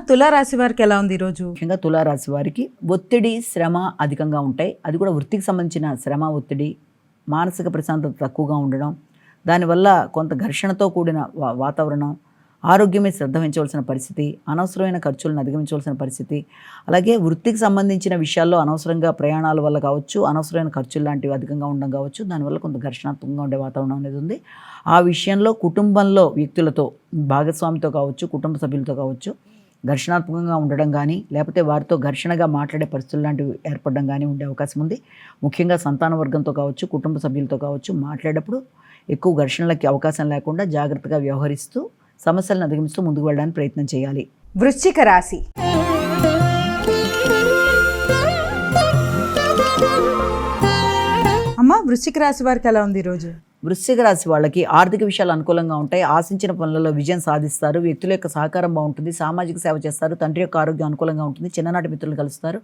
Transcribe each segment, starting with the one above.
తులారాశి వారికి ఎలా ఉంది ఈరోజు? ముఖ్యంగా తులారాశి వారికి ఒత్తిడి, శ్రమ అధికంగా ఉంటాయి. అది కూడా వృత్తికి సంబంధించిన శ్రమ, ఒత్తిడి, మానసిక ప్రశాంతత తక్కువగా ఉండడం, దానివల్ల కొంత ఘర్షణతో కూడిన వాతావరణం, ఆరోగ్యమే శ్రద్ధ వహించవలసిన పరిస్థితి, అనవసరమైన ఖర్చులను అధిగమించవలసిన పరిస్థితి, అలాగే వృత్తికి సంబంధించిన విషయాల్లో అనవసరంగా ప్రయాణాల వల్ల కావచ్చు, అనవసరమైన ఖర్చులు లాంటివి అధికంగా ఉండడం కావచ్చు, దానివల్ల కొంత ఘర్షణాత్మకంగా ఉండే వాతావరణం అనేది ఉంది. ఆ విషయంలో కుటుంబంలో వ్యక్తులతో, భాగస్వామితో కావచ్చు, కుటుంబ సభ్యులతో కావచ్చు ఘర్షణాత్మకంగా ఉండడం కానీ, లేకపోతే వారితో ఘర్షణగా మాట్లాడే పరిస్థితులు లాంటివి ఏర్పడడం కానీ ఉండే అవకాశం ఉంది. ముఖ్యంగా సంతాన వర్గంతో కావచ్చు, కుటుంబ సభ్యులతో కావచ్చు మాట్లాడేటప్పుడు ఎక్కువ ఘర్షణలకి అవకాశం లేకుండా జాగ్రత్తగా వ్యవహరిస్తూ సమస్యలను అధిగమిస్తూ ముందుకు వెళ్ళడానికి ప్రయత్నం చేయాలి. వృశ్చిక రాశి. అమ్మ, వృశ్చిక రాశి వారికి ఎలా ఉంది ఈరోజు? వృశ్చిక రాశి వాళ్ళకి ఆర్థిక విషయాలు అనుకూలంగా ఉంటాయి. ఆశించిన పనులలో విజయం సాధిస్తారు. వ్యక్తుల యొక్క సహకారం బాగుంటుంది. సామాజిక సేవ చేస్తారు. తండ్రి యొక్క ఆరోగ్యం అనుకూలంగా ఉంటుంది. చిన్ననాటి మిత్రులు కలుస్తారు.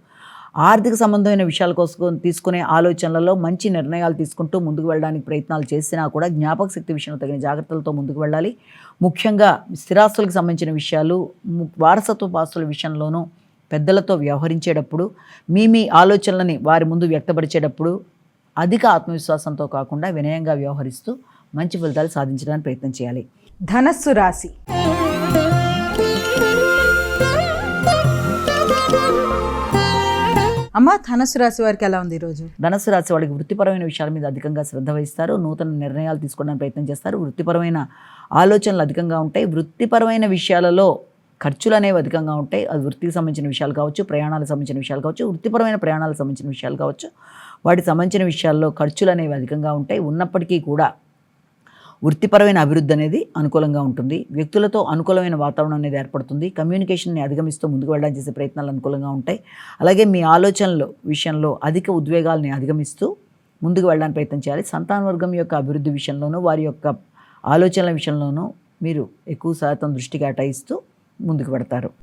ఆర్థిక సంబంధమైన విషయాల కోసం తీసుకునే ఆలోచనలలో మంచి నిర్ణయాలు తీసుకుంటూ ముందుకు వెళ్ళడానికి ప్రయత్నాలు చేసినా కూడా జ్ఞాపక శక్తి విషయంలో తగిన జాగ్రత్తలతో ముందుకు వెళ్ళాలి. ముఖ్యంగా స్థిరాస్తులకు సంబంధించిన విషయాలు, వారసత్వ ఆస్తుల విషయంలోనూ పెద్దలతో వ్యవహరించేటప్పుడు, మీ ఆలోచనలని వారి ముందు వ్యక్తపరిచేటప్పుడు అధిక ఆత్మవిశ్వాసంతో కాకుండా వినయంగా వ్యవహరిస్తూ మంచి ఫలితాలు సాధించడానికి ప్రయత్నం చేయాలి. ధనస్సు రాశి. అమ్మ, ధనస్సు రాశి వారికి ఎలా ఉంది ఈరోజు? ధనస్సు రాశి వాళ్ళకి వృత్తిపరమైన విషయాల మీద అధికంగా శ్రద్ధ వహిస్తారు. నూతన నిర్ణయాలు తీసుకోవడానికి ప్రయత్నం చేస్తారు. వృత్తిపరమైన ఆలోచనలు అధికంగా ఉంటాయి. వృత్తిపరమైన విషయాలలో ఖర్చులు అనేవి అధికంగా ఉంటాయి. అది వృత్తికి సంబంధించిన విషయాలు కావచ్చు, ప్రయాణాలకు సంబంధించిన విషయాలు కావచ్చు, వృత్తిపరమైన ప్రయాణాలకు సంబంధించిన విషయాలు కావచ్చు, వాటికి సంబంధించిన విషయాల్లో ఖర్చులు అనేవి అధికంగా ఉంటాయి. ఉన్నప్పటికీ కూడా వృత్తిపరమైన అభివృద్ధి అనేది అనుకూలంగా ఉంటుంది. వ్యక్తులతో అనుకూలమైన వాతావరణం అనేది ఏర్పడుతుంది. కమ్యూనికేషన్ని అధిగమిస్తూ ముందుకు వెళ్ళడానికి చేసే ప్రయత్నాలు అనుకూలంగా ఉంటాయి. అలాగే మీ ఆలోచనల విషయంలో అధిక ఉద్వేగాల్ని అధిగమిస్తూ ముందుకు వెళ్ళడానికి ప్రయత్నం చేయాలి. సంతాన వర్గం యొక్క అభివృద్ధి విషయంలోనూ, వారి యొక్క ఆలోచనల విషయంలోనూ మీరు ఎక్కువ శాతం దృష్టి కేటాయిస్తూ ముందుకు పెడతారు.